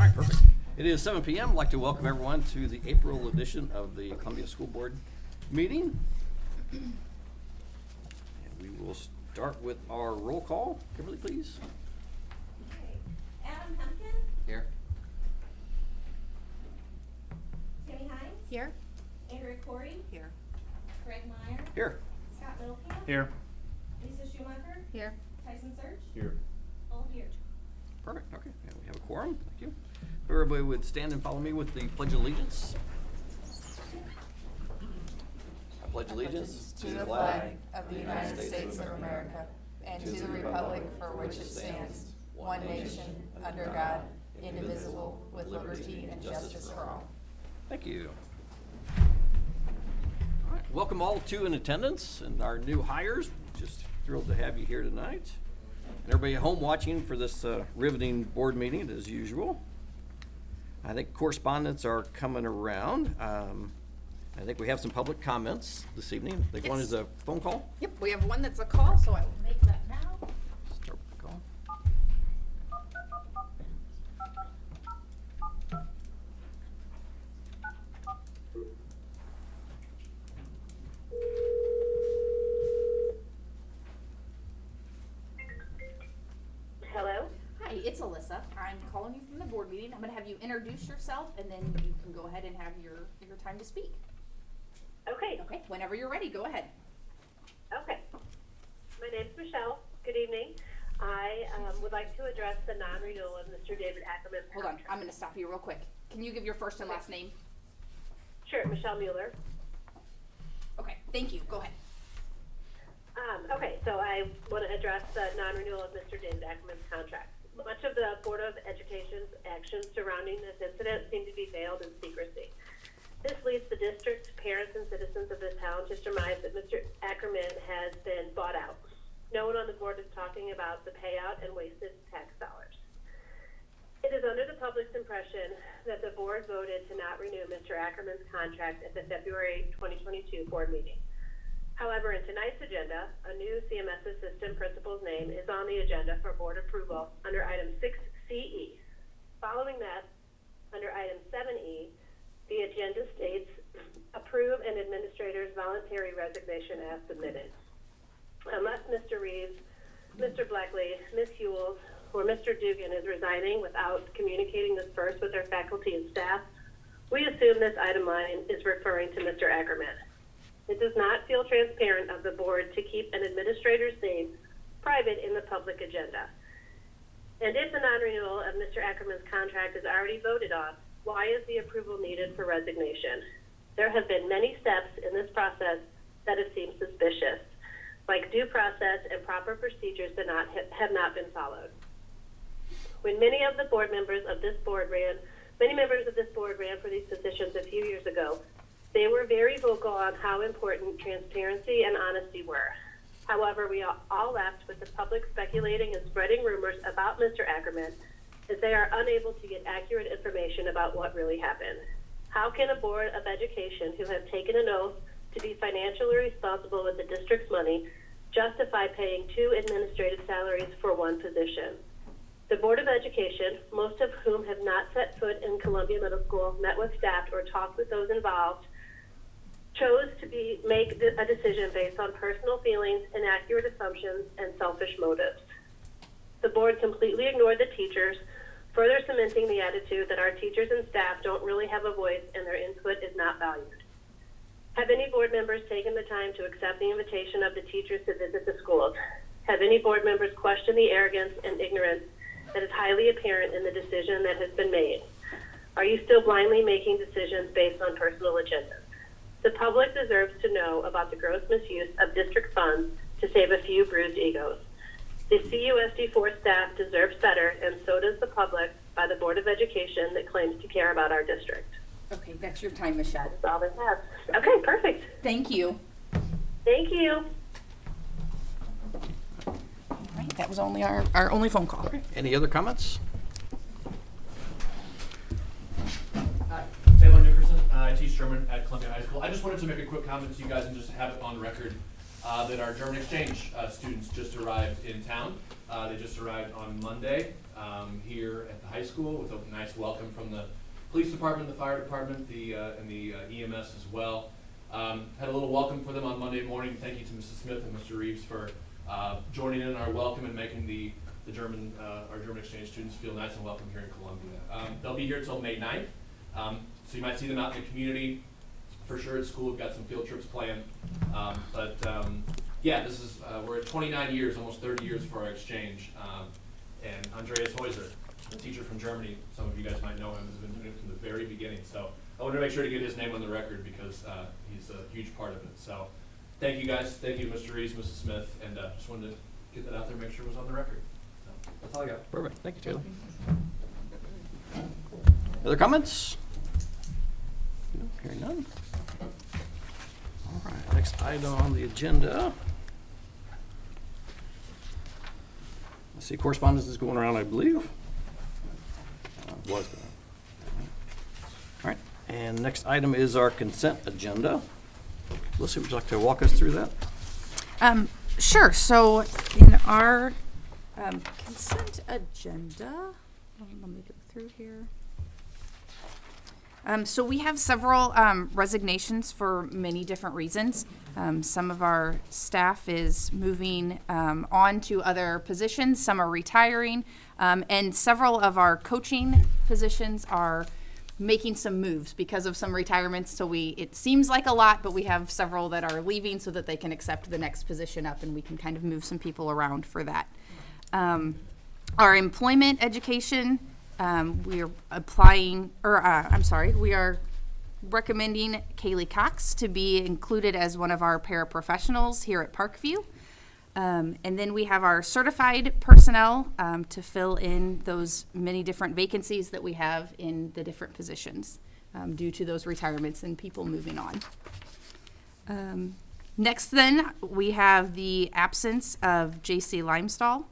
All right, perfect. It is 7 p.m. I'd like to welcome everyone to the April edition of the Columbia School Board meeting. And we will start with our roll call. Kimberly, please. Okay. Adam Pumpkin, Here. Tammy Hines, Here. Andrea Corey, Here. Greg Meyer, Here. Scott Middlecamp, Here. Lisa Schumacher, Here. Tyson Search, Here. all here. Perfect. Okay. And we have a quorum. Thank you. Everybody would stand and follow me with the Pledge of Allegiance. I pledge allegiance To the flag of the United States of America and to the republic for which it stands, one nation, under God, indivisible, with liberty and justice for all. Thank you. All right. Welcome all to in attendance and our new hires. Just thrilled to have you here tonight. And everybody at home watching for this riveting board meeting as usual. I think correspondents are coming around. I think we have some public comments this evening. I think one Yes. is a phone call. Yep, we have one that's a call, so I will make that now. Start with the call. Hello? Hi, it's Alyssa. I'm calling you from the board meeting. I'm gonna have you introduce yourself and then you can go ahead and have your time to speak. Okay. Okay, whenever you're ready, go ahead. Okay. My name's Michelle. Good evening. I would like to address the non-renewal of Mr. David Ackerman's Hold on, contract. I'm gonna stop you real quick. Can you give your first and last name? Sure, Michelle Mueller. Okay, thank you. Go ahead. Okay, so I want to address the non-renewal of Mr. David Ackerman's contract. Much of the Board of Education's actions surrounding this incident seem to be veiled in secrecy. This leads the district, parents, and citizens of the town to surmise that Mr. Ackerman has been bought out. No one on the board is talking about the payout and wasted tax dollars. It is under the public's impression that the board voted to not renew Mr. Ackerman's contract at the February 2022 board meeting. However, in tonight's agenda, a new CMS assistant principal's name is on the agenda for board approval under item 6CE. Following that, under item 7E, the agenda states, approve an administrator's voluntary resignation as submitted. Unless Mr. Reeves, Mr. Blackley, Ms. Hewells, or Mr. Dugan is resigning without communicating this first with their faculty and staff, we assume this item line is referring to Mr. Ackerman. It does not feel transparent of the board to keep an administrator's name private in the public agenda. And if the non-renewal of Mr. Ackerman's contract is already voted on, why is the approval needed for resignation? There have been many steps in this process that have seemed suspicious, like due process and proper procedures that have not been followed. When many members of this board ran for these positions a few years ago, they were very vocal on how important transparency and honesty were. However, we are all left with the public speculating and spreading rumors about Mr. Ackerman as they are unable to get accurate information about what really happened. How can a board of education who have taken an oath to be financially responsible with the district's money justify paying two administrative salaries for one position? The Board of Education, most of whom have not set foot in Columbia Middle School, met with staff or talked with those involved, chose to make a decision based on personal feelings, inaccurate assumptions, and selfish motives. The board completely ignored the teachers, further cementing the attitude that our teachers and staff don't really have a voice and their input is not valued. Have any board members taken the time to accept the invitation of the teachers to visit the schools? Have any board members questioned the arrogance and ignorance that is highly apparent in the decision that has been made? Are you still blindly making decisions based on personal agendas? The public deserves to know about the gross misuse of district funds to save a few bruised egos. The CUSD4 staff deserves better, and so does the public, by the Board of Education that claims to care about our district. Okay, that's your time, Michelle. That's all I have. Okay, perfect. Thank you. Thank you. All right, that was only our only phone call. Any other comments? Hi, Taylor Nickerson. I teach German at Columbia High School. I just wanted to make a quick comment to you guys and just have it on record. that our German exchange students just arrived in town. They just arrived on Monday here at the high school with a nice welcome from the police department, the fire department, and the EMS as well. Had a little welcome for them on Monday morning. Thank you to Mrs. Smith and Mr. Reeves for joining in our welcome and making our German exchange students feel nice and welcome here in Columbia. They'll be here till May 9th, so you might see them out in the community. For sure at school, we've got some field trips planned. Yeah, this is, we're at 29 years, almost 30 years for our exchange. And Andreas Heuser, a teacher from Germany, some of you guys might know him, has been doing it from the very beginning. So I wanted to make sure to get his name on the record because he's a huge part of it. So thank you guys. Thank you, Mr. Reeves, Mrs. Smith, and just wanted to get that out there and make sure it was on the record. So that's all I got. Perfect. Thank you, Taylor. Other comments? No, hearing none. All right, next item on the agenda. I see correspondence is going around, I believe. Was going. All right, and next item is our consent agenda. Melissa, would you like to walk us through that? Sure. So in our consent agenda, let me go through here. So we have several resignations for many different reasons. Some of our staff is moving on to other positions, some are retiring, and several of our coaching positions are making some moves because of some retirements. So it seems like a lot, but we have several that are leaving so that they can accept the next position up, and we can kind of move some people around for that. Our employment education, we are we are recommending Kaylee Cox to be included as one of our paraprofessionals here at Parkview. And then we have our certified personnel to fill in those many different vacancies that we have in the different positions due to those retirements and people moving on. Next then, we have the absence of J.C. Limestall.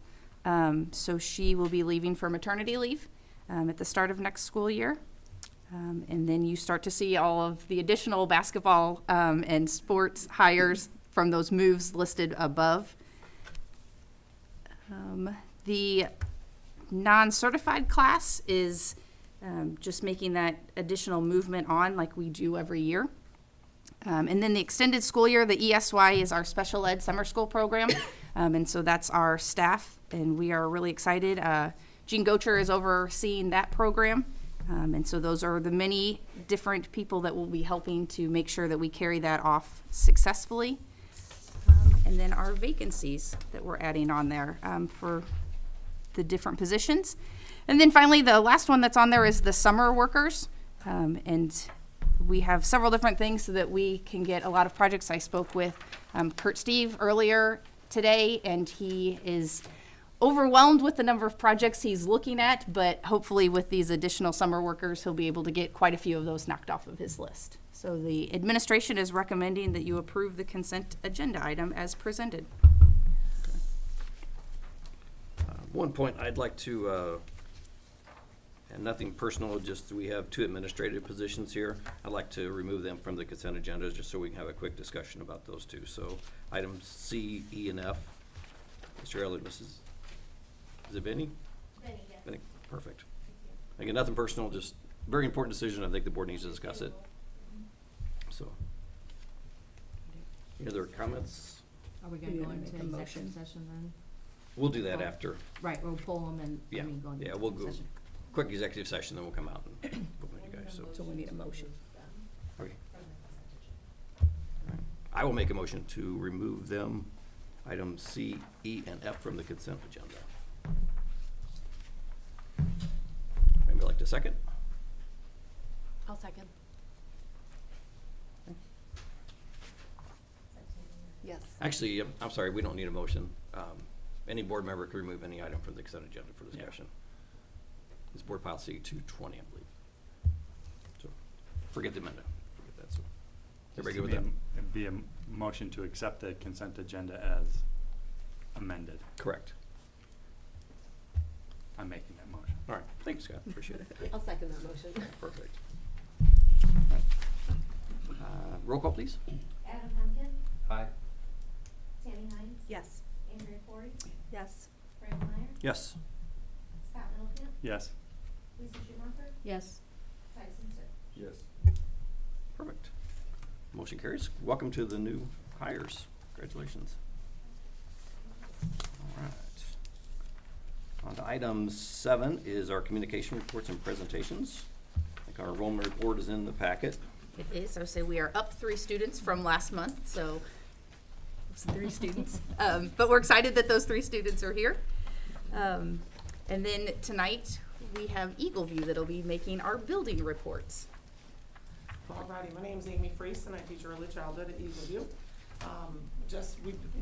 So she will be leaving for maternity leave at the start of next school year. And then you start to see all of the additional basketball and sports hires from those moves listed above. The non-certified class is just making that additional movement on like we do every year. And then the extended school year, the ESY is our special ed summer school program. And so that's our staff, and we are really excited. Jean Gocher is overseeing that program. And so those are the many different people that will be helping to make sure that we carry that off successfully. And then our vacancies that we're adding on there for the different positions. And then finally, the last one that's on there is the summer workers. And we have several different things so that we can get a lot of projects. I spoke with Kurt Steve earlier today, and he is overwhelmed with the number of projects he's looking at, but hopefully with these additional summer workers, he'll be able to get quite a few of those knocked off of his list. So the administration is recommending that you approve the consent agenda item as presented. One point I'd like to, and nothing personal, just we have two administrative positions here. I'd like to remove them from the consent agenda just so we can have a quick discussion about those two. So items C, E, and F. Mr. Elliott, Mrs. Is it Benny? Benny, yes. Benny, perfect. Again, nothing personal, just very important decision. I think the board needs to discuss it. So, any other comments? Are we gonna You go wanna into make a executive motion? session then? We'll do that after. Right, we'll pull them and, Yeah, go into yeah, we'll go session. quick executive session, then we'll come out and vote on you guys. So, we need a motion. okay. All right. I will make a motion to remove them, items C, E, and F from the consent agenda. Anybody like to second? I'll second. Yes. Actually, I'm sorry, we don't need a motion. Any board member can remove any item from the consent agenda for discussion. It's board policy 220, I believe. So, forget the amendment. Forget that. So, everybody good with that? It'd be a motion to accept the consent agenda as amended. Correct. I'm making that motion. All right. Thanks, Scott. Appreciate it. I'll second that motion. Perfect. All right. Roll call, please. Adam Pumpkin, Aye. Yes. Andrea Corey, Yes. Brandon Meyer, Yes. Scott Middleton, Yes. Lisa Schumacher, Yes. Tyson Search. Yes. Perfect. Motion carries. Welcome to the new hires. Congratulations. All right. On to item 7 is our communication reports and presentations. I think our enrollment report is in the packet. It is. I would say we are up 3 students from last month, so it's 3 students. But we're excited that those 3 students are here. And then tonight, we have Eagle View that'll be making our building reports. Alrighty, my name's Amy Freese and I teach early childhood at Eagle View.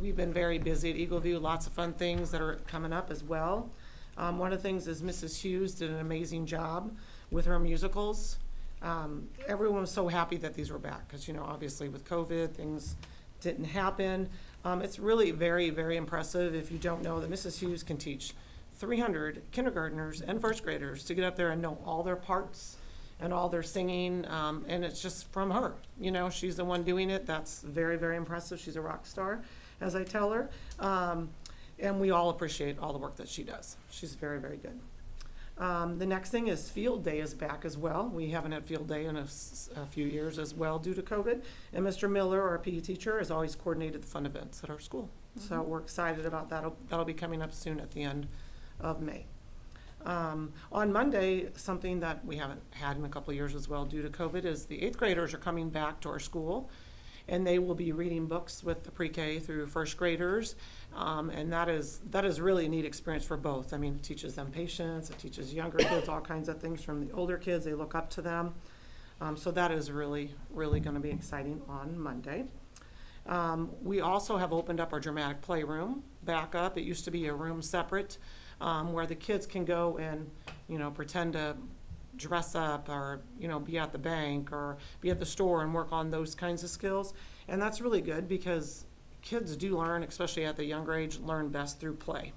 We've been very busy at Eagle View, lots of fun things that are coming up as well. One of the things is Mrs. Hughes did an amazing job with her musicals. Everyone was so happy that these were back, because, you know, obviously with COVID, things didn't happen. It's really very, very impressive if you don't know that Mrs. Hughes can teach 300 kindergartners and first graders to get up there and know all their parts and all their singing, and it's just from her. You know, she's the one doing it. That's very, very impressive. She's a rock star, as I tell her. And we all appreciate all the work that she does. She's very, very good. The next thing is Field Day is back as well. We haven't had Field Day in a few years as well due to COVID. And Mr. Miller, our PE teacher, has always coordinated the fun events at our school. So we're excited about that. That'll be coming up soon at the end of May. On Monday, something that we haven't had in a couple of years as well due to COVID is the 8th graders are coming back to our school, and they will be reading books with the pre-K through first graders, and that is really a neat experience for both. I mean, it teaches them patience, it teaches younger kids all kinds of things from the older kids. They look up to them, so that is really, really going to be exciting on Monday. We also have opened up our dramatic playroom back up. It used to be a room separate, where the kids can go and, you know, pretend to dress up or, you know, be at the bank or be at the store and work on those kinds of skills. And that's really good because kids do learn, especially at the younger age, learn best through play.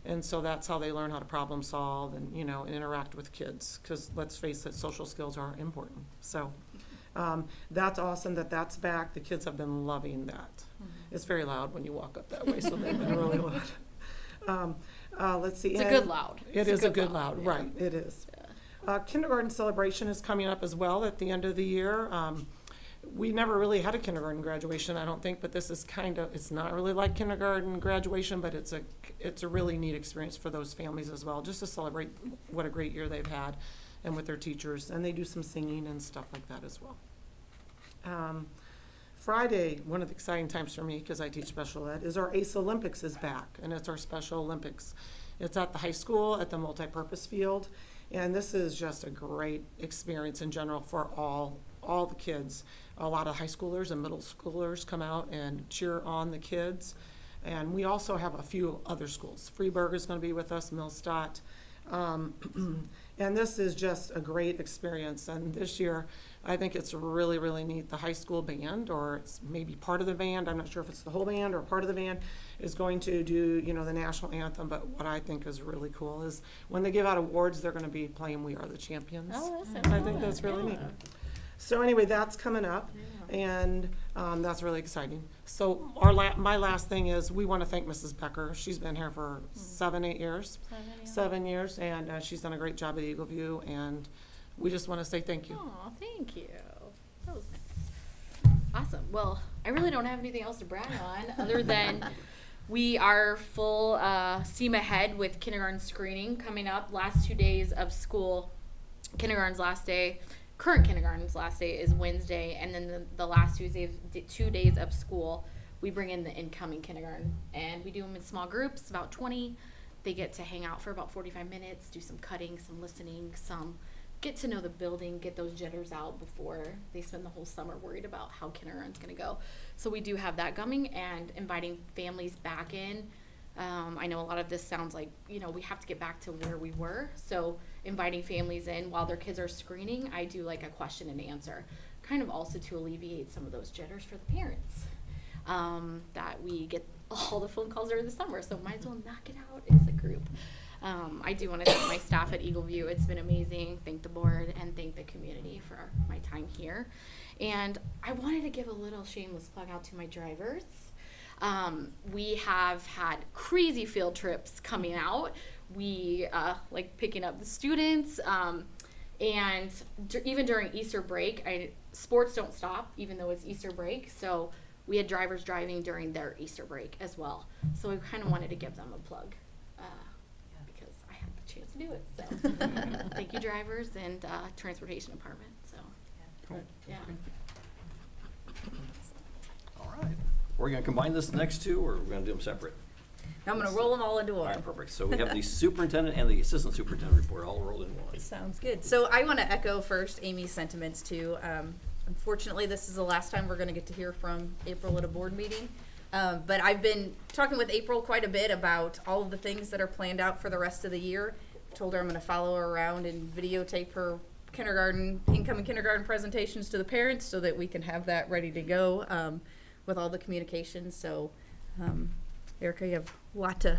And so that's how they learn how to problem solve and, you know, interact with kids, because let's face it, social skills are important. So that's awesome that that's back. The kids have been loving that. It's very loud when you walk up that way, so they've been really loud. Let's see. It's a good loud. It is a good loud, yeah. right, it is. Kindergarten celebration is coming up as well at the end of the year. We never really had a kindergarten graduation, I don't think, but this is it's not really like kindergarten graduation, but it's a really neat experience for those families as well, just to celebrate what a great year they've had and with their teachers. And they do some singing and stuff like that as well. Friday, one of the exciting times for me, because I teach special ed, is our ACE Olympics is back, and it's our Special Olympics. It's at the high school at the multipurpose field, and this is just a great experience in general for all the kids. A lot of high schoolers and middle schoolers come out and cheer on the kids, and we also have a few other schools. Freeburg is going to be with us, Millstadt, and this is just a great experience. And this year, I think it's really, really neat. The high school band, or it's maybe part of the band, I'm not sure if it's the whole band or part of the band, is going to do, you know, the national anthem. But what I think is really cool is when they give out awards, they're going to be playing "We Are the Champions." Oh, that's so I think that's really neat. So anyway, that's coming up, and that's really exciting. So my last thing is we want to thank Mrs. Becker. She's been here for 7-8 years. 7 years, and she's done a great job at Eagle View, and we just want to say thank you. Oh, thank you. That was nice. Awesome. Well, I really don't have anything else to brag on other than we are full steam ahead with kindergarten screening coming up. Last 2 days of school, kindergarten's last day. Current kindergarten's last day is Wednesday, and then the last 2 days of school, we bring in the incoming kindergarten, and we do them in small groups, about 20. They get to hang out for about 45 minutes, do some cutting, some listening, some get to know the building, get those jitters out before they spend the whole summer worried about how kindergarten's going to go. So we do have that coming, and inviting families back in. I know a lot of this sounds like, you know, we have to get back to where we were. So inviting families in while their kids are screening, I do like a question and answer, kind of also to alleviate some of those jitters for the parents. That we get all the phone calls during the summer, so might as well knock it out as a group. I do want to thank my staff at Eagle View. It's been amazing. Thank the board and thank the community for my time here. And I wanted to give a little shameless plug out to my drivers. We have had crazy field trips coming out. We like picking up the students, and even during Easter break, sports don't stop even though it's Easter break. So we had drivers driving during their Easter break as well. So we kind of wanted to give them a plug because I had the chance to do it. So thank you, drivers and transportation department. So yeah. All right. We're gonna combine this next two, or we're gonna do them separate? I'm gonna roll them all into All one. right, perfect. So we have the superintendent and the assistant superintendent report all rolled in one. Sounds good. So I want to echo first Amy's sentiments too. Unfortunately, this is the last time we're going to get to hear from April at a board meeting. But I've been talking with April quite a bit about all of the things that are planned out for the rest of the year. Told her I'm going to follow her around and videotape her incoming kindergarten presentations to the parents so that we can have that ready to go with all the communications. So Erica, you have a lot to,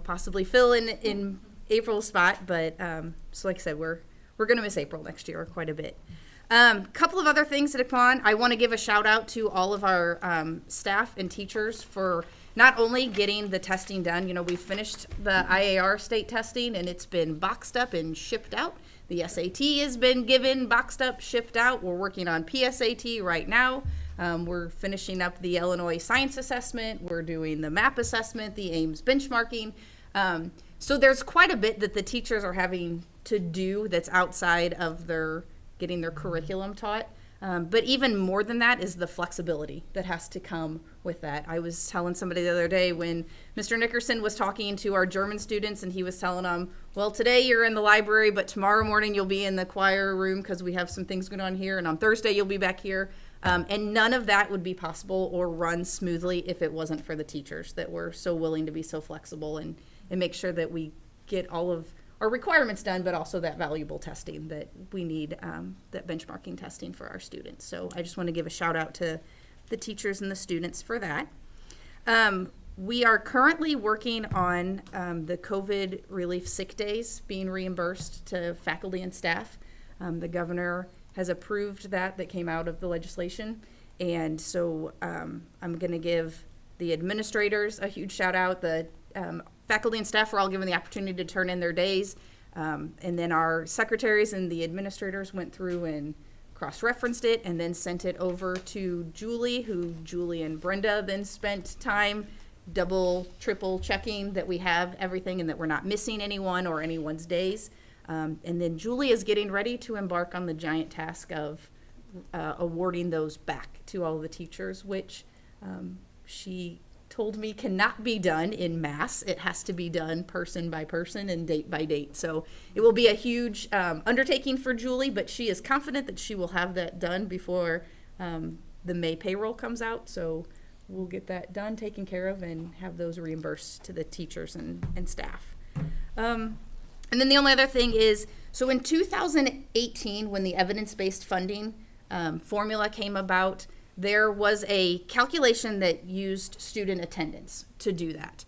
possibly fill in April's spot, but so like I said, we're going to miss April next year quite a bit. Couple of other things that have come on. I want to give a shout out to all of our staff and teachers for not only getting the testing done. We finished the IAR state testing and it's been boxed up and shipped out. The SAT has been given, boxed up, shipped out. We're working on PSAT right now. We're finishing up the Illinois Science Assessment. We're doing the MAP assessment, the Ames benchmarking. So there's quite a bit that the teachers are having to do that's outside of getting their curriculum taught. But even more than that is the flexibility that has to come with that. I was telling somebody the other day when Mr. Nickerson was talking to our German students and he was telling them, well, today you're in the library, but tomorrow morning you'll be in the choir room because we have some things going on here, and on Thursday you'll be back here. And none of that would be possible or run smoothly if it wasn't for the teachers that were so willing to be so flexible and make sure that we get all of our requirements done, but also that valuable testing that we need, that benchmarking testing for our students. So I just want to give a shout out to the teachers and the students for that. We are currently working on the COVID relief sick days being reimbursed to faculty and staff. The governor has approved that came out of the legislation. And so I'm going to give the administrators a huge shout out. The faculty and staff were all given the opportunity to turn in their days. And then our secretaries and the administrators went through and cross-referenced it and then sent it over to Julie, who Julie and Brenda then spent time double, triple checking that we have everything and that we're not missing anyone or anyone's days. And then Julie is getting ready to embark on the giant task of awarding those back to all the teachers, which she told me cannot be done in mass. It has to be done person by person and date by date. So it will be a huge undertaking for Julie, but she is confident that she will have that done before the May payroll comes out. So we'll get that done, taken care of, and have those reimbursed to the teachers and staff. And then the only other thing is, so in 2018, when the evidence-based funding formula came about, there was a calculation that used student attendance to do that.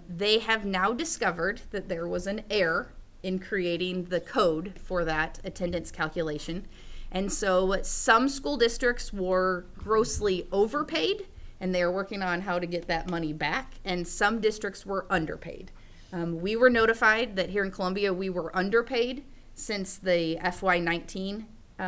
They have now discovered that there was an error in creating the code for that attendance calculation. And so some school districts were grossly overpaid, and they are working on how to get that money back, and some districts were underpaid. We were notified that here in Columbia we were underpaid since the FY19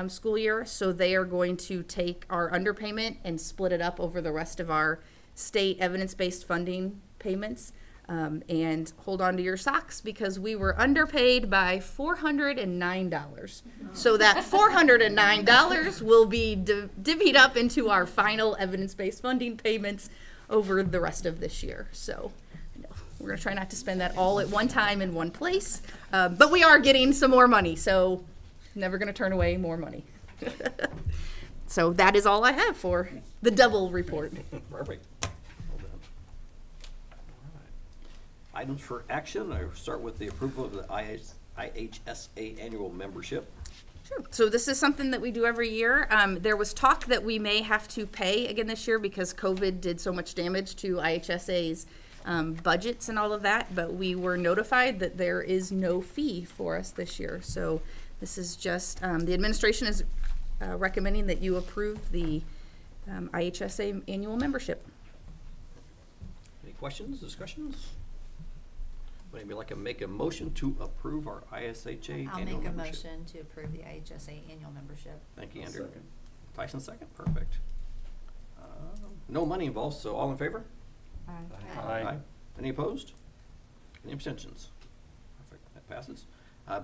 school year, so they are going to take our underpayment and split it up over the rest of our state evidence-based funding payments. And hold on to your socks because we were underpaid by $409. So that $409 will be divvied up into our final evidence-based funding payments over the rest of this year. So we're going to try not to spend that all at one time in one place, but we are getting some more money, so never going to turn away more money. So that is all I have for the double report. Perfect. Well done. All right. Items for action. I start with the approval of the IHSA annual membership. Sure. So this is something that we do every year. There was talk that we may have to pay again this year because COVID did so much damage to IHSA's budgets and all of that, but we were notified that there is no fee for us this year. So this is just, the administration is recommending that you approve the IHSA annual membership. questions, discussions? Would anybody like to make a motion to approve our ISHA I'll annual make a membership? motion to approve the IHSA annual membership. Thank you, Andrew. Tyson, second. Perfect. No money involved, so all in favor? Aye. Any opposed? Any abstentions? Perfect, that passes.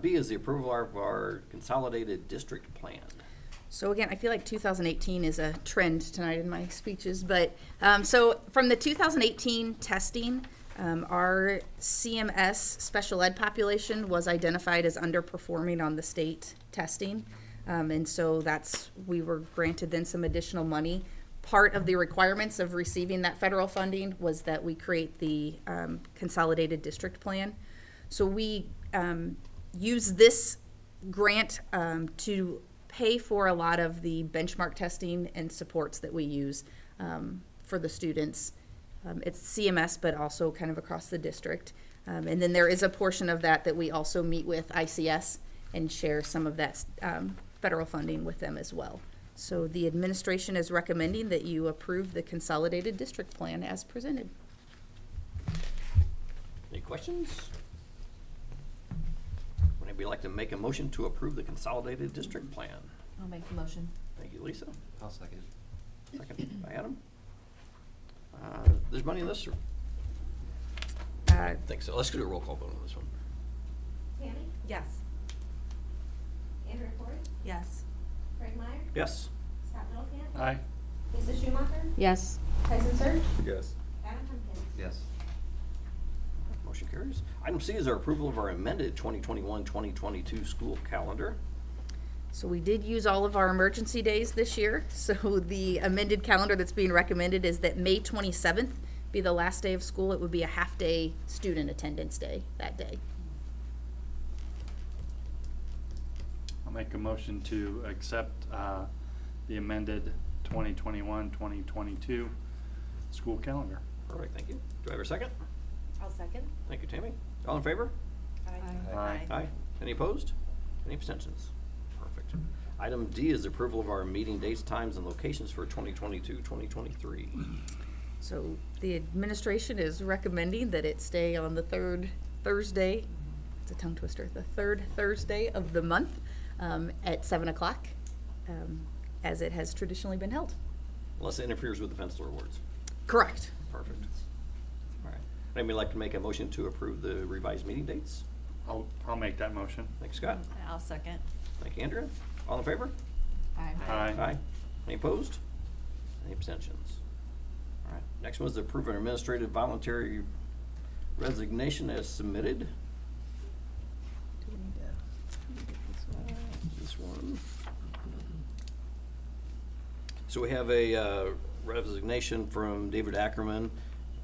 B is the approval of our consolidated district plan. So again, I feel like 2018 is a trend tonight in my speeches, but so from the 2018 testing, our CMS special ed population was identified as underperforming on the state testing. And so we were granted then some additional money. Part of the requirements of receiving that federal funding was that we create the consolidated district plan. So we use this grant to pay for a lot of the benchmark testing and supports that we use for the students. It's CMS, but also kind of across the district. And then there is a portion of that we also meet with ICS and share some of that federal funding with them as well. So the administration is recommending that you approve the consolidated district plan as presented. Any questions? Would anybody like to make a motion to approve the consolidated district plan? I'll make the motion. Thank you, Lisa. I'll second. Second by Adam. There's money in this, or? Uh, I think so. Let's do a roll call vote on this one. Tammy? Yes. Andrea Corey? Yes. Craig Meyer? Yes. Scott Littlefield? Aye. Lisa Schumacher? Yes. Tyson Surge? Yes. Adam Pumpkin? Yes. Motion carries. Item C is our approval of our amended 2021-2022 school calendar. So we did use all of our emergency days this year. So the amended calendar that's being recommended is that May 27th be the last day of school. It would be a half-day student attendance day that day. I'll make a motion to accept the amended 2021-2022 school calendar. Perfect, thank you. Do I have a second? I'll second. Thank you, Tammy. All in favor? Aye. Aye. Any opposed? Any abstentions? Perfect. Item D is approval of our meeting dates, times, and locations for 2022-2023. So the administration is recommending that it stay on the third Thursday, it's a tongue twister, the third Thursday of the month at 7 o'clock, as it has traditionally been held. Unless it interferes with the pencil awards. Correct. Perfect. All right. Anybody like to make a motion to approve the revised meeting dates? I'll make that motion. Thanks, Scott. I'll second. Thank you, Andrea. All in favor? Aye. Aye. Any opposed? Any abstentions? All right. Next one is to approve an administrative voluntary resignation as submitted. This one. So we have a resignation from David Ackerman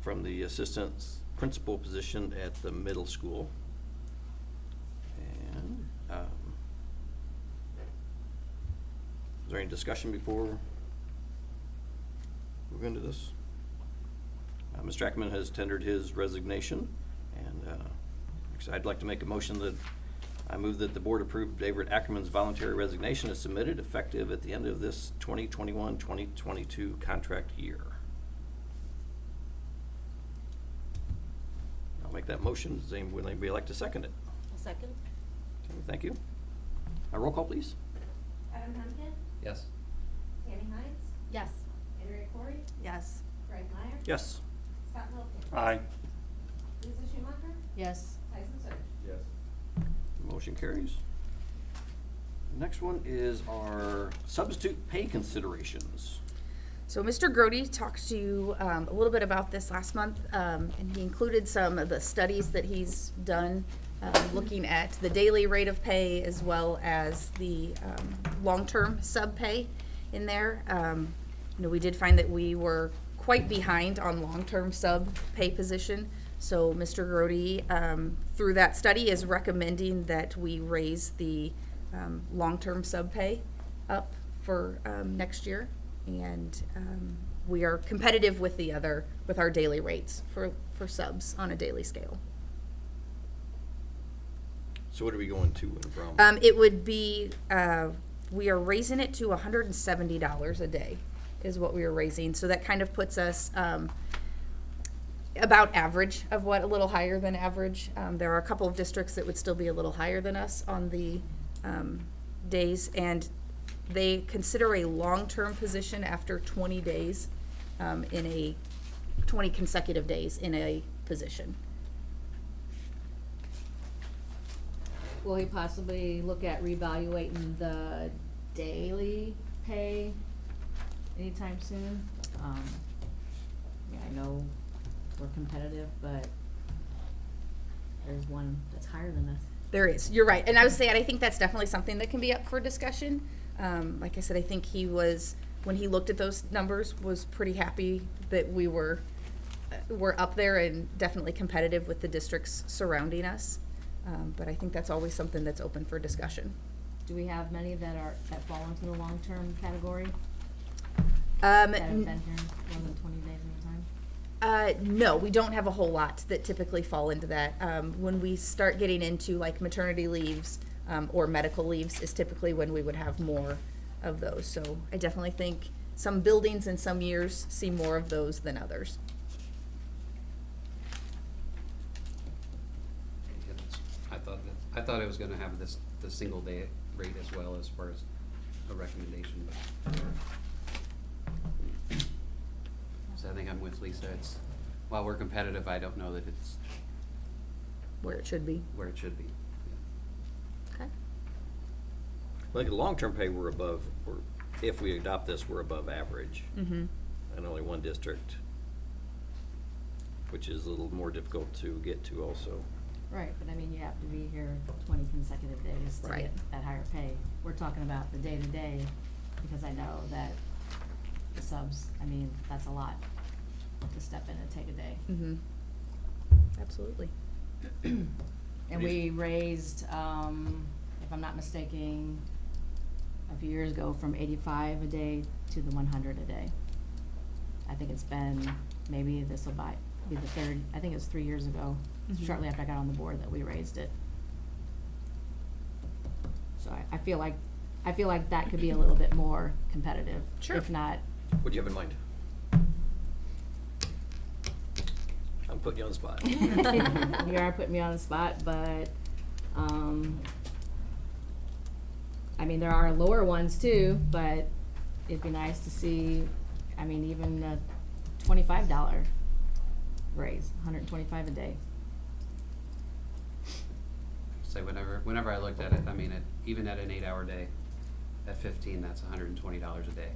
from the assistant principal position at the middle school. And is there any discussion before we go into this? Mr. Ackerman has tendered his resignation, and I'd like to make a motion that I move that the board approve David Ackerman's voluntary resignation as submitted, effective at the end of this 2021-2022 contract year. I'll make that motion. Would anybody like to second it? I'll second. Okay, thank you. Roll call, please. Adam Pumpkin? Yes. Tammy Hines? Yes. Andrea Corey? Yes. Craig Meyer? Yes. Scott Littlefield? Aye. Lisa Schumacher? Yes. Tyson Surge? Yes. Motion carries. Next one is our substitute pay considerations. So Mr. Grody talked to you a little bit about this last month, and he included some of the studies that he's done, looking at the daily rate of pay as well as the long-term sub pay in there. We did find that we were quite behind on long-term sub pay position. So Mr. Grody, through that study, is recommending that we raise the long-term sub pay up for next year. And we are competitive with with our daily rates for subs on a daily scale. So what are we going to and from? It would be, we are raising it to $170 a day is what we are raising. So that kind of puts us about average of what, a little higher than average. There are a couple of districts that would still be a little higher than us on the days, and they consider a long-term position after 20 days, in a 20 consecutive days in a position. Will he possibly look at reevaluating the daily pay anytime soon? Yeah, I know we're competitive, but there's one that's higher than us. There is, you're right, and I would say, I think that's definitely something that can be up for discussion. Like I said, I think he was, when he looked at those numbers, was pretty happy that we were up there and definitely competitive with the districts surrounding us. But I think that's always something that's open for discussion. Do we have many that fall into the long-term category? That have been here more than 20 days at a time? No, we don't have a whole lot that typically fall into that. When we start getting into like maternity leaves, or medical leaves is typically when we would have more of those. So I definitely think some buildings in some years see more of those than others. I thought it was gonna have the single day rate as well as far as a recommendation, but. So I think I'm with Lisa, while we're competitive, I don't know that it's Where it should be. where it should be. Okay. Like, long-term pay, we're above, or if we adopt this, we're above average. Mm-hmm. And only one district, which is a little more difficult to get to also. Right, but I mean, you have to be here 20 consecutive days to Right. get that higher pay. We're talking about the day-to-day, because I know that the subs, I mean, that's a lot to step in and take a day. Mm-hmm. Absolutely. And we raised, if I'm not mistaken, a few years ago from 85 a day to the 100 a day. I think it's been, maybe this will be the third, I think it was 3 years ago, shortly after I got on the board, that we raised it. So I feel like that could be a little bit more competitive. Sure. If not, What do you have in mind? I'm putting you on the spot. you are putting me on the spot, but, I mean, there are lower ones too, but it'd be nice to see, I mean, even a $25 raise, $125 a day. So whenever I looked at it, I mean, even at an 8-hour day, at 15, that's $120 a day.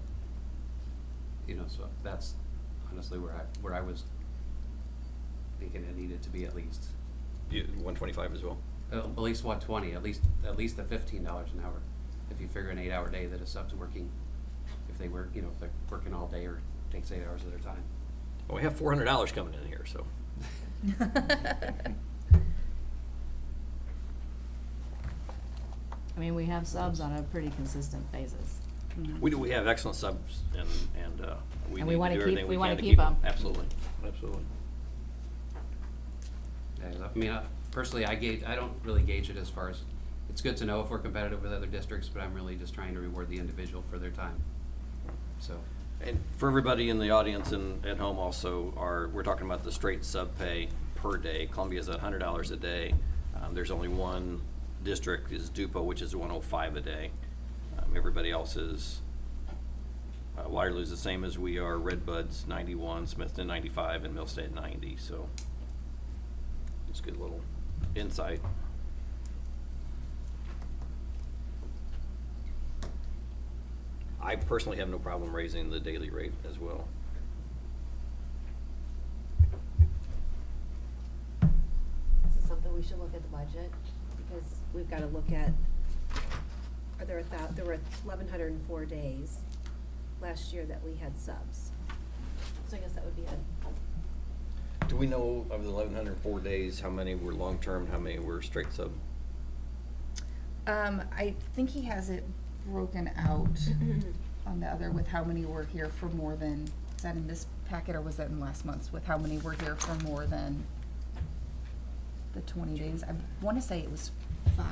You know, so that's honestly where I was thinking it needed to be at least. 125 as well? At least 120, at least the $15 an hour. If you figure an 8-hour day that a sub's working, if they work, you know, if they're working all day or takes 8 hours of their time. Well, we have $400 coming in here, so. I mean, we have subs on a pretty consistent basis. We do, we have excellent subs, and we And need we to wanna do keep- everything we we wanna can to keep keep them. 'em. Absolutely, absolutely. Yeah, I mean, personally, I don't really gauge it as far as, it's good to know if we're competitive with other districts, but I'm really just trying to reward the individual for their time. So, And for everybody in the audience and at home also, we're talking about the straight sub pay per day. Columbia's at $100 a day. There's only one district is Dupo, which is 105 a day. Everybody else is, Waterloo's the same as we are, Redbud's 91, Smithton 95, and Millstate 90, so it's a good little insight. I personally have no problem raising the daily rate as well. This is something we should look at the budget, because we've gotta look at, there were 1,104 days last year that we had subs. So I guess that would be a, Do we know of the 1,104 days, how many were long-term, how many were straight sub? I think he has it broken out on the other with how many were here for more than, is that in this packet or was that in last month's, with how many were here for more than the 20 days? I want to say it was 5.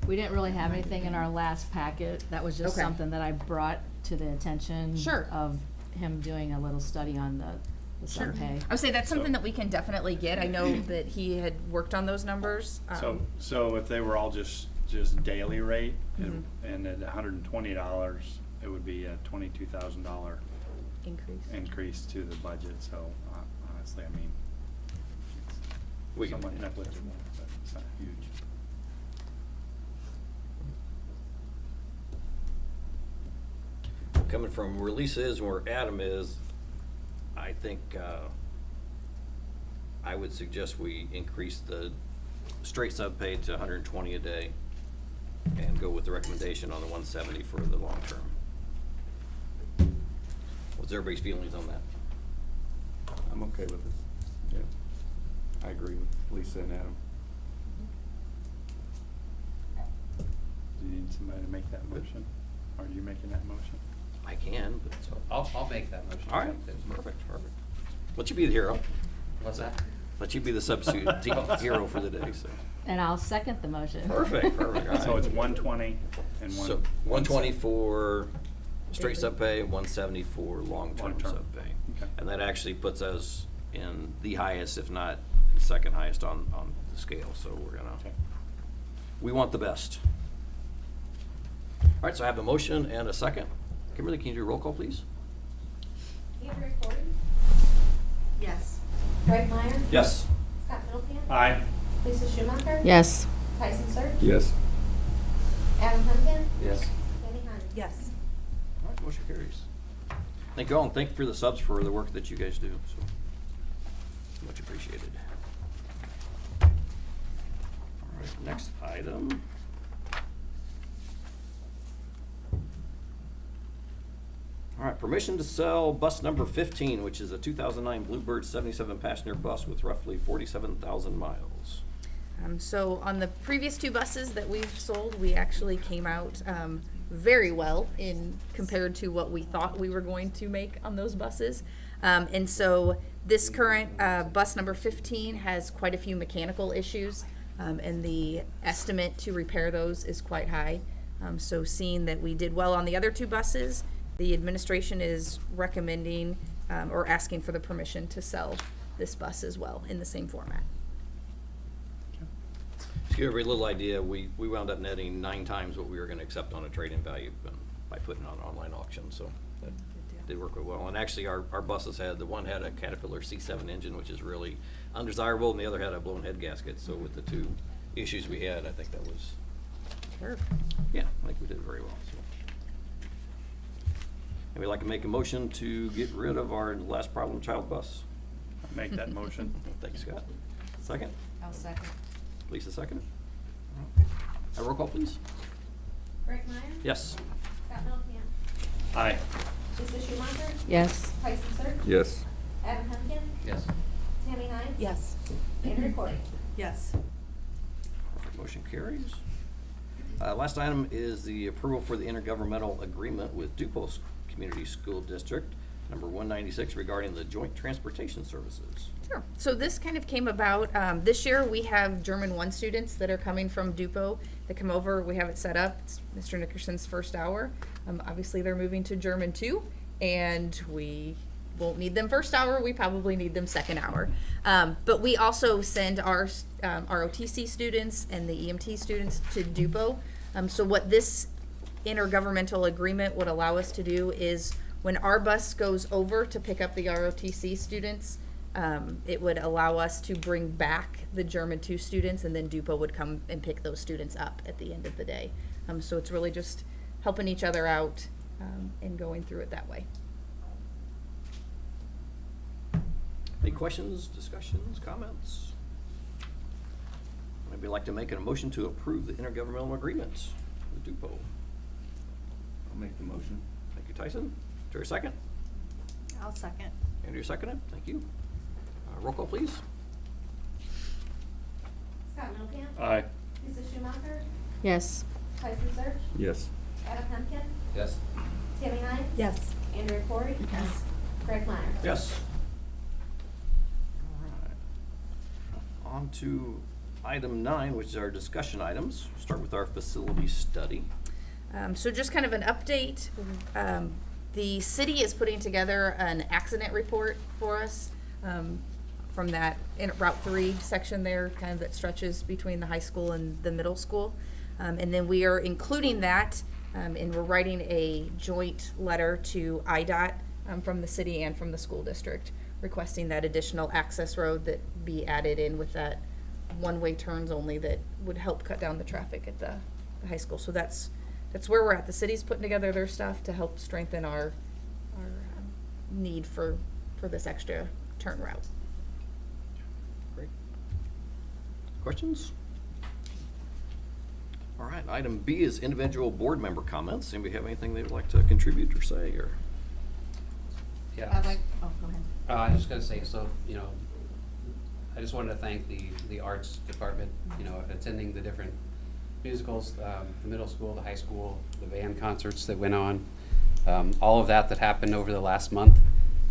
We didn't really have anything in our last packet. That was just Okay. something that I brought to the attention Sure. of him doing a little study on the sub pay. I would say that's something that we can definitely get. I know that he had worked on those numbers. So if they were all just daily rate, and at $120, it would be a $22,000 increase to the budget, so honestly, I mean, We can- somewhat negligible, but it's not huge. Coming from where Lisa is and where Adam is, I think, I would suggest we increase the straight sub pay to 120 a day and go with the recommendation on the 170 for the long term. What's everybody's feelings on that? I'm okay with it. Yeah. I agree with Lisa and Adam. Do you need somebody to make that motion? Or are you making that motion? I can, but, So I'll make that motion. all right, perfect. Let you be the hero. What's that? Let you be the substitute team hero for the day, so. And I'll second the motion. Perfect, all So it's right. 120 and So 120 for straight sub pay, 170 for long-term Long-term. sub pay. Okay. And that actually puts us in the highest, if not the second highest on the scale, so we're gonna, Okay. we want the best. All right, so I have a motion and a second. Kimberly, can you do a roll call, please? Andrea Corey, Yes. Greg Meyer, Yes. Scott Middleton, Aye. Lisa Schumacher, Yes. Tyson Search, Yes. Adam Huntington, Yes. Tammy Hines. Yes. All right, motion carries. Thank you all, and thank you for the subs for the work that you guys do, so much appreciated. All right, next item. All right, permission to sell bus number 15, which is a 2009 Bluebird 77-passenger bus with roughly 47,000 miles. So on the previous two buses that we've sold, we actually came out very well in compared to what we thought we were going to make on those buses. And so this current bus number 15 has quite a few mechanical issues, and the estimate to repair those is quite high. So seeing that we did well on the other two buses, the administration is recommending or asking for the permission to sell this bus as well in the same format. To give everybody a little idea, we wound up netting 9 times what we were gonna accept on a trade-in value by putting it on an online auction, so that did work real well. And actually, our buses the one had a Caterpillar C7 engine, which is really undesirable, and the other had a blown head gasket, so with the two issues we had, I think that was, yeah, I think we did very well, so. And we'd like to make a motion to get rid of our last problem child bus. I'll make that motion. Thank you, Scott. Second? I'll second. Lisa, second. A roll call, please. Greg Meyer, Yes. Scott Middleton, Aye. Lisa Schumacher, Yes. Tyson Search, Yes. Adam Huntington, Yes. Tammy Hines. Yes. Andrea Corey. Yes. Motion carries. Last item is the approval for the intergovernmental agreement with Dupo's Community School District, number 196, regarding the joint transportation services. Sure. So this kind of came about, this year we have German 1 students that are coming from Dupo that come over. We have it set up. It's Mr. Nickerson's first hour. Obviously, they're moving to German 2, and we won't need them first hour. We probably need them second hour. But we also send our ROTC students and the EMT students to Dupo. So what this intergovernmental agreement would allow us to do is when our bus goes over to pick up the ROTC students, it would allow us to bring back the German 2 students, and then Dupo would come and pick those students up at the end of the day. So it's really just helping each other out and going through it that way. Any questions, discussions, comments? Maybe like to make a motion to approve the intergovernmental agreement with Dupo. I'll make the motion. Thank you, Tyson. Is there a second? I'll second. Andrew seconded. Thank you. Roll call, please. Scott Middleton, Aye. Lisa Schumacher, Yes. Tyson Search, Yes. Adam Huntington, Yes. Tammy Hines. Yes. Andrea Corey. Yes. Greg Meyer. Yes. All right. On to item 9, which is our discussion items. Start with our facility study. So just kind of an update. The city is putting together an accident report for us, from that Route 3 section there, kind of that stretches between the high school and the middle school. And then we are including that, and we're writing a joint letter to IDOT, from the city and from the school district, requesting that additional access road that be added in with that one-way turns only that would help cut down the traffic at the high school. So that's where we're at. The city's putting together their stuff to help strengthen our need for this extra turn route. Great. Questions? All right, item B is individual board member comments. Anybody have anything they would like to contribute or say, or? Yeah. Go ahead. I was just gonna say, so, you know, I just wanted to thank the arts department, you know, attending the different musicals, the middle school, the high school, the band concerts that went on, all of that happened over the last month.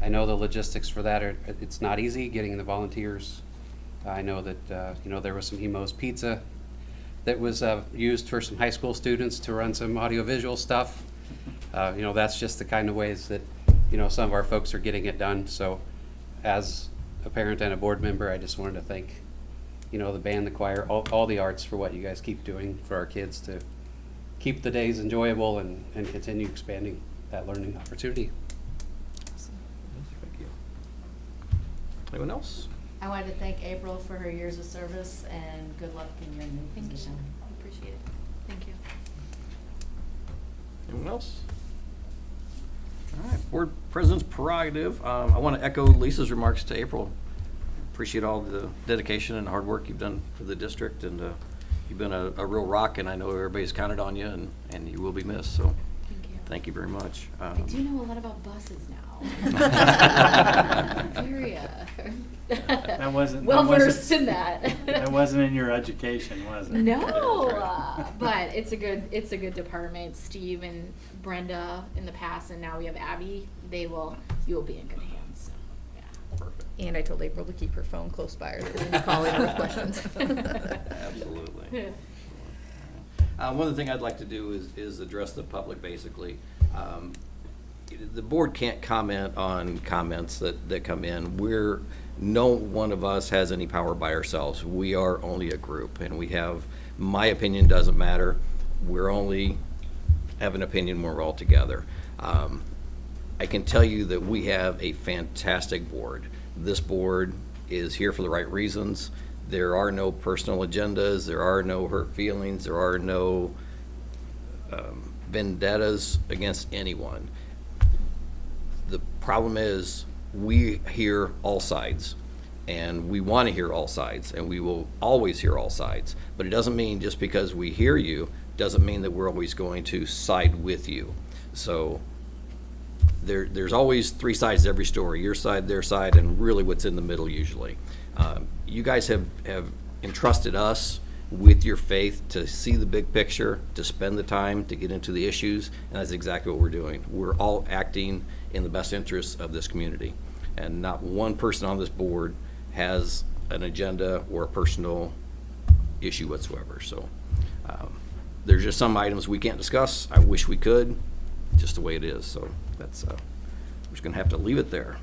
I know the logistics for that it's not easy getting the volunteers. I know that, you know, there was some Emo's Pizza that was used for some high school students to run some audiovisual stuff. You know, that's just the kind of ways that, you know, some of our folks are getting it done. So as a parent and a board member, I just wanted to thank, you know, the band, the choir, all the arts for what you guys keep doing for our kids to keep the days enjoyable and continue expanding that learning opportunity. Thank you. Anyone else? I wanted to thank April for her years of service and good luck in your new position. Appreciate it. Thank you. Anyone else? All right, board president's prerogative. I want to echo Lisa's remarks to April. Appreciate all the dedication and hard work you've done for the district, and you've been a real rock, and I know everybody's counted on you, and you will be missed, so Thank you. thank you very much. I do know a lot about buses now. Very That wasn't. well that wasn't- versed in that. That wasn't in your education, was it? No, but it's a good department. Steve and Brenda in the past, and now we have Abby. You will be in good hands. So, yeah. Perfect. And I told April to keep her phone close by her when you call in with questions. Absolutely. One of the things I'd like to do is address the public, basically. The board can't comment on comments that come in. No one of us has any power by ourselves. We are only a group, and we have, my opinion doesn't matter. We're only have an opinion when we're all together. I can tell you that we have a fantastic board. This board is here for the right reasons. There are no personal agendas. There are no hurt feelings. There are no vendettas against anyone. The problem is we hear all sides, and we want to hear all sides, and we will always hear all sides. But it doesn't mean just because we hear you doesn't mean that we're always going to side with you. So there's always three sides to every story: your side, their side, and really what's in the middle usually. You guys have entrusted us with your faith to see the big picture, to spend the time to get into the issues, and that's exactly what we're doing. We're all acting in the best interests of this community, and not one person on this board has an agenda or a personal issue whatsoever. So there's just some items we can't discuss. I wish we could, just the way it is. So that's we're just gonna have to leave it there.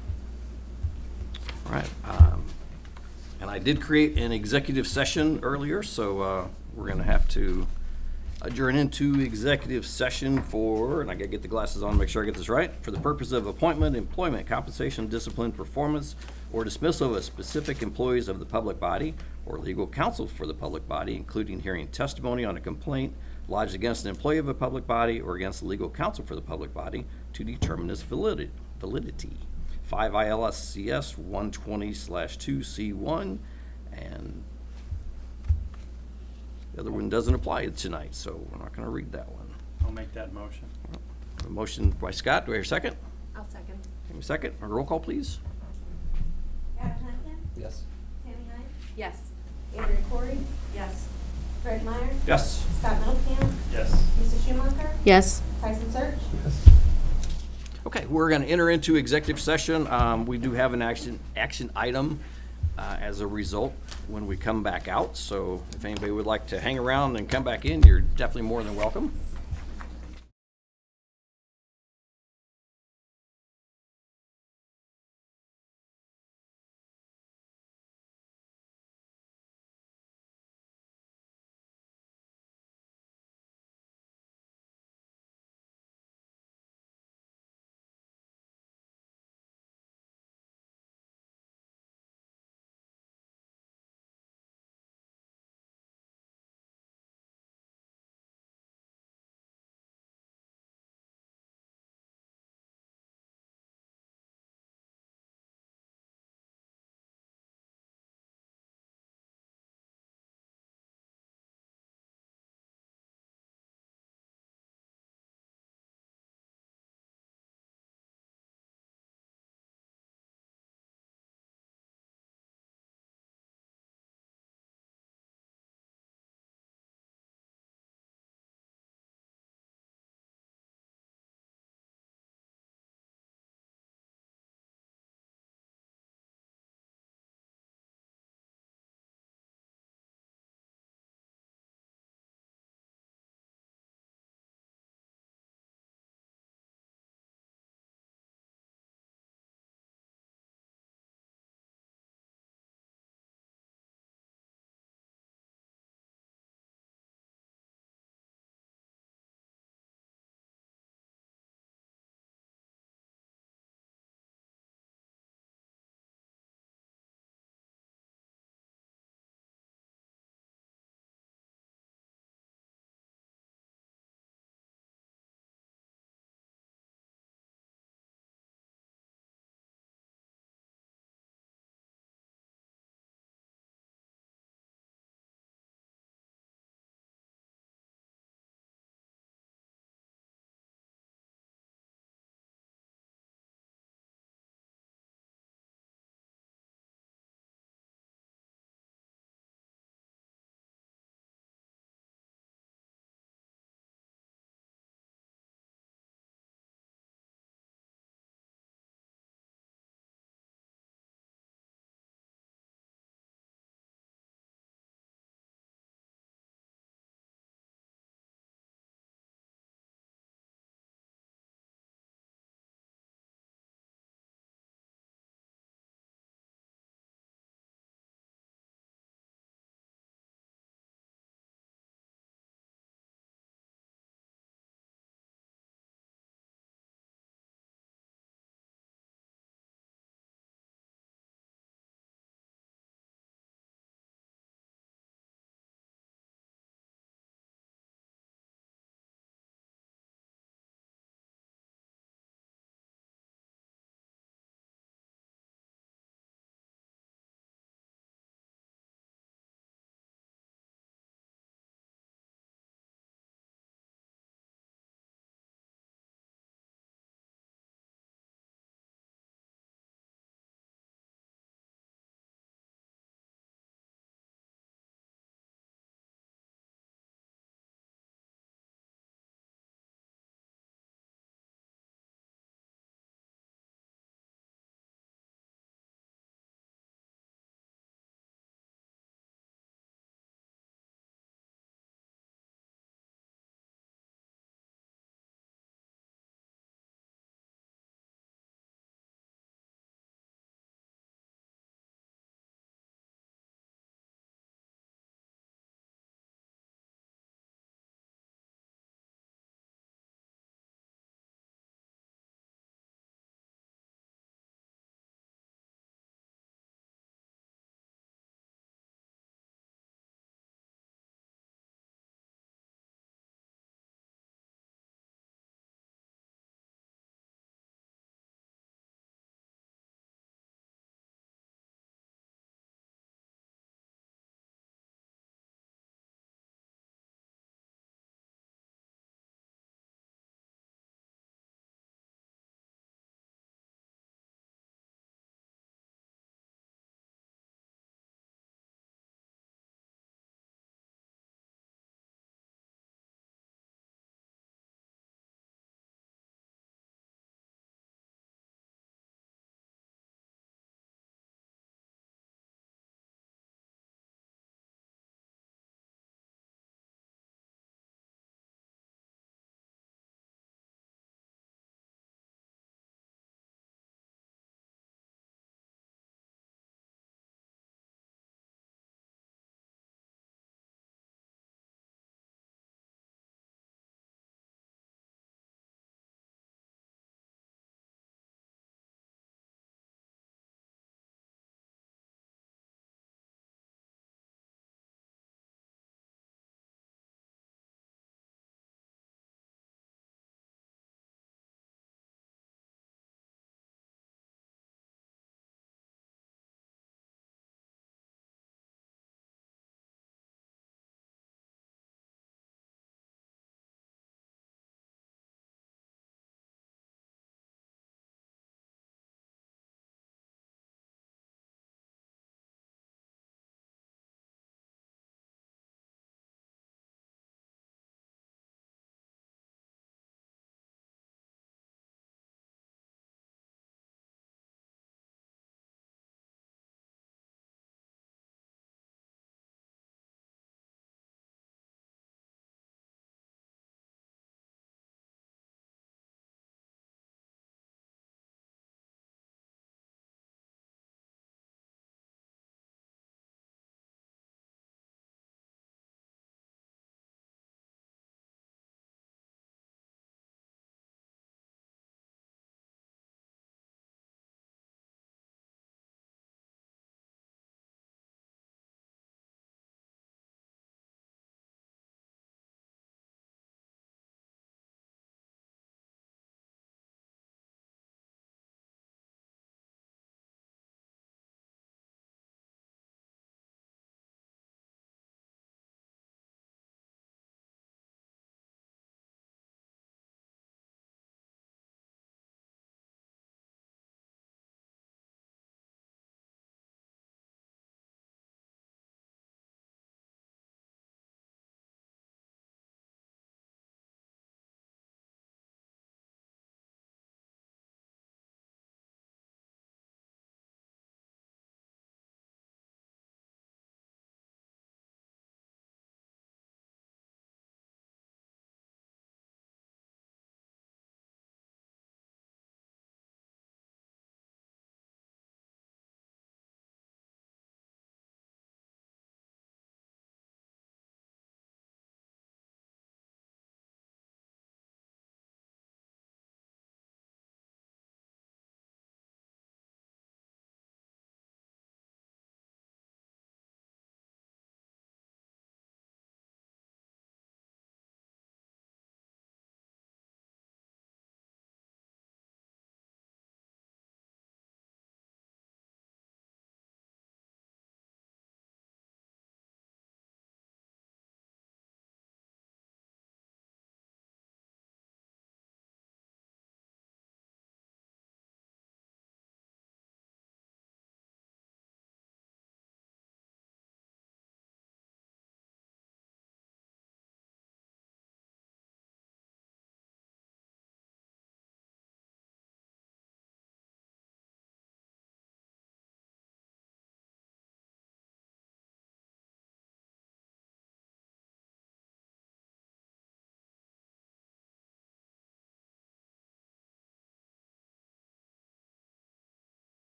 All right. And I did create an executive session earlier, so we're gonna have to adjourn into executive session for, and I gotta get the glasses on to make sure I get this right, for the purpose of appointment, employment, compensation, discipline, performance, or dismissal of specific employees of the public body or legal counsel for the public body, including hearing testimony on a complaint lodged against an employee of a public body or against the legal counsel for the public body to determine its validity. 5 ILSCS 120/2C1, and the other one doesn't apply tonight, so we're not going to read that one. I'll make that motion. A motion by Scott. Do I hear a second? I'll second. Give me a second. A roll call, please. Adam Huntkin, Yes. Tammy Hines, Yes. Andrea Corey, Yes. Greg Meyer, Yes. Scott Middlecamp, Yes. Lisa Schumacher, Yes. Tyson Search. Okay, we're going to enter into executive session. We do have an action item as a result when we come back out. So if anybody would like to hang around and come back in, you're definitely more than welcome.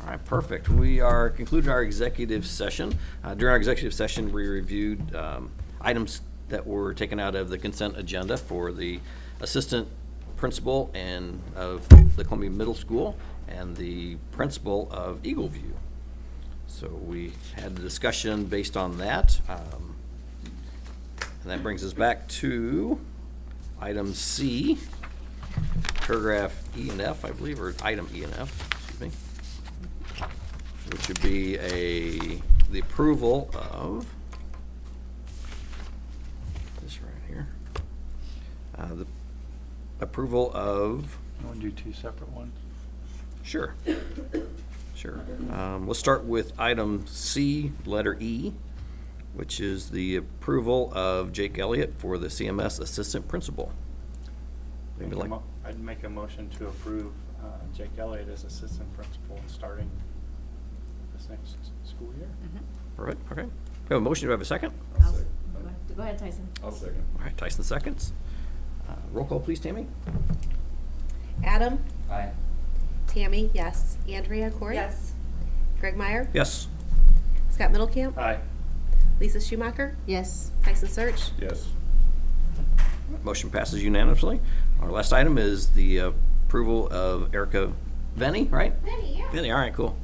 All right, perfect. We are concluding our executive session. During our executive session, we reviewed items that were taken out of the consent agenda for the assistant principal and of the Columbia Middle School and the principal of Eagle View. So we had the discussion based on that. And that brings us back to item C, paragraph E and F, I believe, or item E and F, excuse me, which would be the approval of this right here. The approval of. You want to do two separate ones? Sure. Sure. We'll start with item C, letter E, which is the approval of Jake Elliott for the CMS assistant principal. Maybe like. I'd make a motion to approve Jake Elliott as assistant principal starting this next school year. Perfect, okay. We have a motion, do I have a second? Go ahead, Tyson. I'll second. All right, Tyson seconds. Roll call, please, Tammy. Adam? Aye. Tammy, yes. Andrea Corey? Yes. Greg Meyer? Yes. Scott Middlecamp? Aye. Lisa Schumacher? Yes. Tyson Search? Yes. Motion passes unanimously. Our last item is the approval of Erica Venny, right? Benny, yeah. Venny, all right, cool.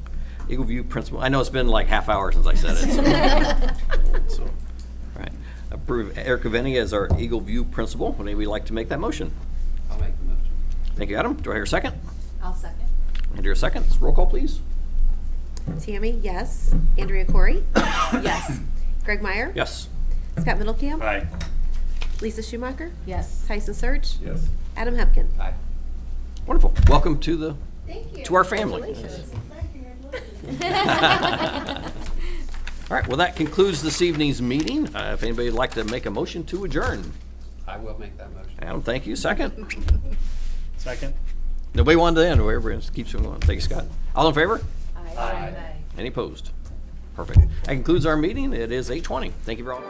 Eagle View principal. I know it's been like half hour since I said it. So, all right. Approve Erica Venny as our Eagle View principal. Would anybody like to make that motion? I'll make the motion. Thank you, Adam. Do I hear a second? I'll second. Andrea, seconds. Roll call, please. Tammy, yes. Andrea Corey? Yes. Greg Meyer? Yes. Scott Middlecamp? Aye. Lisa Schumacher? Yes. Tyson Search? Yes. Adam Hempkin? Aye. Wonderful. Welcome to the Thank you. to our family. Congratulations. All right, well, that concludes this evening's meeting. If anybody would like to make a motion to adjourn. I will make that motion. Adam, thank you. Second. Second. Nobody wanted to end, whoever keeps going on. Thank you, Scott. All in favor? Aye. Any opposed? Perfect. That concludes our meeting. It is 8:20. Thank you for all.